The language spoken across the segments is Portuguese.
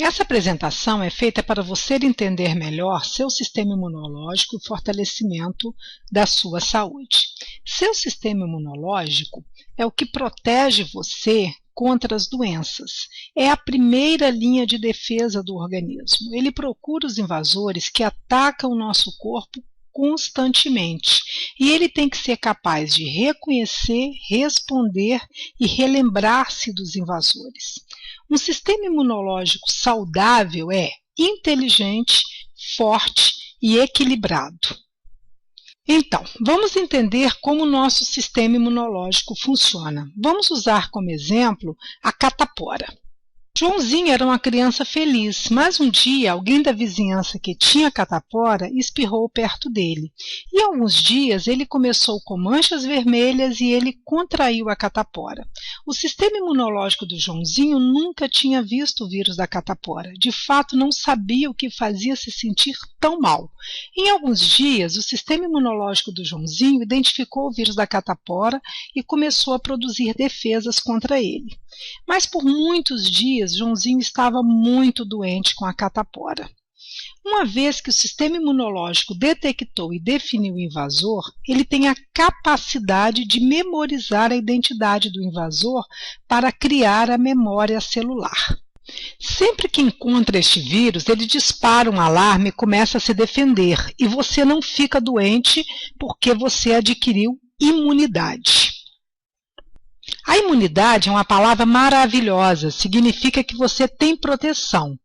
Essa apresentação é feita para você entender melhor seu sistema imunológico e fortalecimento da sua saúde. Seu sistema imunológico é o que protege você contra as doenças. É a primeira linha de defesa do organismo. Ele procura os invasores que atacam o nosso corpo constantemente. E ele tem que ser capaz de reconhecer, responder e relembrar-se dos invasores. Um sistema imunológico saudável é inteligente, forte e equilibrado. Então, vamos entender como o nosso sistema imunológico funciona. Vamos usar como exemplo a catapora. Joãozinho era uma criança feliz, mas um dia alguém da vizinhança que tinha catapora espirrou perto dele. E alguns dias ele começou com manchas vermelhas e ele contraiu a catapora. O sistema imunológico do Joãozinho nunca tinha visto o vírus da catapora. De fato, não sabia o que fazia se sentir tão mal. Em alguns dias, o sistema imunológico do Joãozinho identificou o vírus da catapora e começou a produzir defesas contra ele. Mas por muitos dias, Joãozinho estava muito doente com a catapora. Uma vez que o sistema imunológico detectou e definiu o invasor, ele tem a capacidade de memorizar a identidade do invasor para criar a memória celular. Sempre que encontra este vírus, ele dispara um alarme e começa a se defender, e você não fica doente porque você adquiriu imunidade. A imunidade é uma palavra maravilhosa, significa que você tem proteção.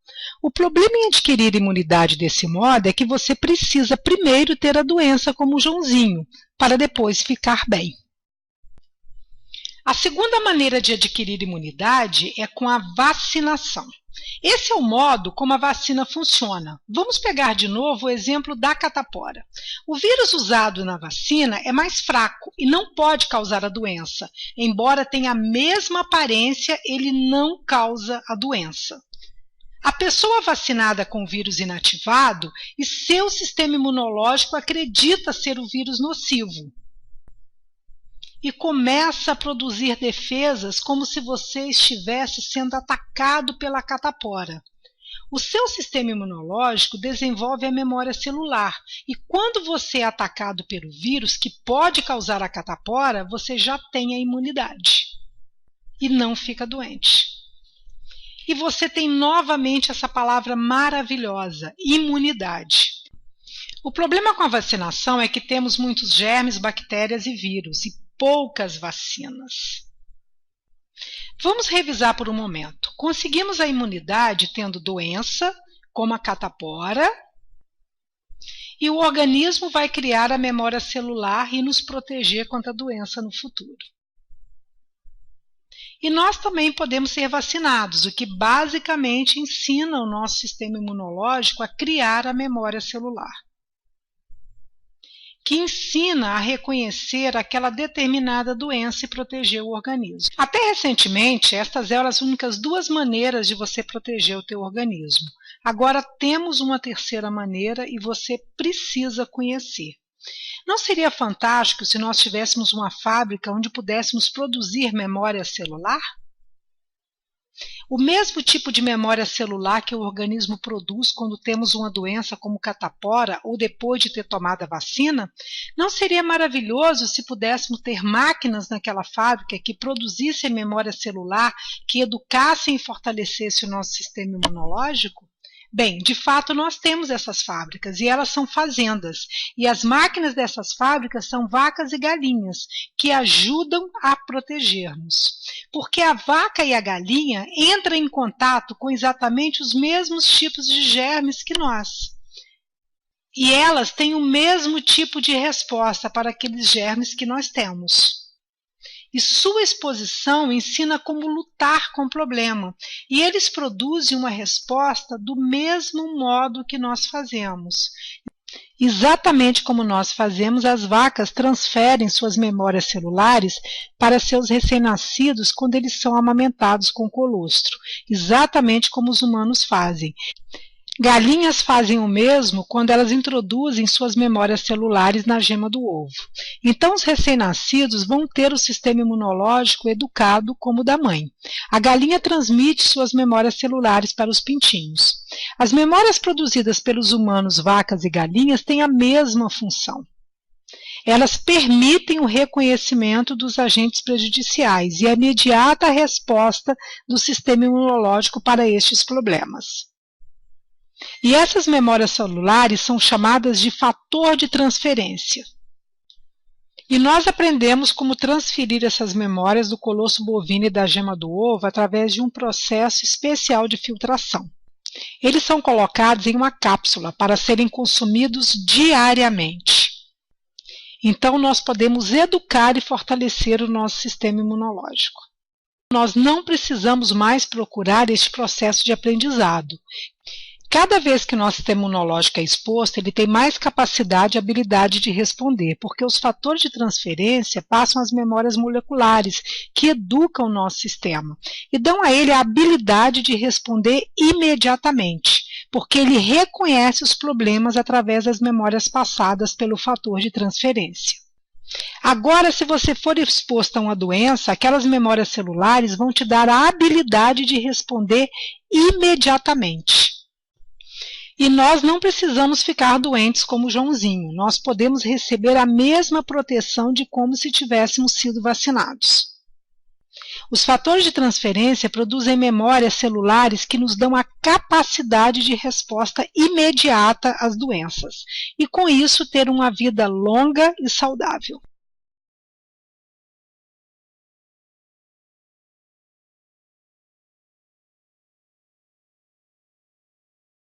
O problema em adquirir imunidade desse modo é que você precisa primeiro ter a doença como o Joãozinho, para depois ficar bem. A segunda maneira de adquirir imunidade é com a vacinação. Esse é o modo como a vacina funciona. Vamos pegar de novo o exemplo da catapora. O vírus usado na vacina é mais fraco e não pode causar a doença. Embora tenha a mesma aparência, ele não causa a doença. A pessoa vacinada com o vírus inativado e seu sistema imunológico acredita ser o vírus nocivo. E começa a produzir defesas como se você estivesse sendo atacado pela catapora. O seu sistema imunológico desenvolve a memória celular e quando você é atacado pelo vírus que pode causar a catapora, você já tem a imunidade e não fica doente. E você tem novamente essa palavra maravilhosa, imunidade. O problema com a vacinação é que temos muitos germes, bactérias e vírus e poucas vacinas. Vamos revisar por um momento. Conseguimos a imunidade tendo doença, como a catapora, e o organismo vai criar a memória celular e nos proteger contra a doença no futuro. E nós também podemos ser vacinados, o que basicamente ensina o nosso sistema imunológico a criar a memória celular, que ensina a reconhecer aquela determinada doença e proteger o organismo. Até recentemente, estas eram as únicas duas maneiras de você proteger o teu organismo. Agora temos uma terceira maneira e você precisa conhecer. Não seria fantástico se nós tivéssemos uma fábrica onde pudéssemos produzir memória celular? O mesmo tipo de memória celular que o organismo produz quando temos uma doença como catapora ou depois de ter tomado a vacina, não seria maravilhoso se pudéssemos ter máquinas naquela fábrica que produzissem memória celular, que educassem e fortalecessem o nosso sistema imunológico? Bem, de fato nós temos essas fábricas e elas são fazendas e as máquinas dessas fábricas são vacas e galinhas que ajudam a protegermos. Porque a vaca e a galinha entram em contato com exatamente os mesmos tipos de germes que nós. E elas têm o mesmo tipo de resposta para aqueles germes que nós temos. E sua exposição ensina como lutar com o problema. E eles produzem uma resposta do mesmo modo que nós fazemos. Exatamente como nós fazemos, as vacas transferem suas memórias celulares para seus recém-nascidos quando eles são amamentados com colostro. Exatamente como os humanos fazem. Galinhas fazem o mesmo quando elas introduzem suas memórias celulares na gema do ovo. Então, os recém-nascidos vão ter o sistema imunológico educado como o da mãe. A galinha transmite suas memórias celulares para os pintinhos. As memórias produzidas pelos humanos, vacas e galinhas têm a mesma função. Elas permitem o reconhecimento dos agentes prejudiciais e a imediata resposta do sistema imunológico para estes problemas. E essas memórias celulares são chamadas de fator de transferência. E nós aprendemos como transferir essas memórias do colosso bovino e da gema do ovo através de um processo especial de filtração. Eles são colocados em uma cápsula para serem consumidos diariamente. Então, nós podemos educar e fortalecer o nosso sistema imunológico. Nós não precisamos mais procurar este processo de aprendizado. Cada vez que o nosso sistema imunológico é exposto, ele tem mais capacidade e habilidade de responder, porque os fatores de transferência passam as memórias moleculares, que educam o nosso sistema, e dão a ele a habilidade de responder imediatamente, porque ele reconhece os problemas através das memórias passadas pelo fator de transferência. Agora, se você for exposto a uma doença, aquelas memórias celulares vão te dar a habilidade de responder imediatamente. E nós não precisamos ficar doentes como o Joãozinho. Nós podemos receber a mesma proteção de como se tivéssemos sido vacinados. Os fatores de transferência produzem memórias celulares que nos dão a capacidade de resposta imediata às doenças. E com isso ter uma vida longa e saudável.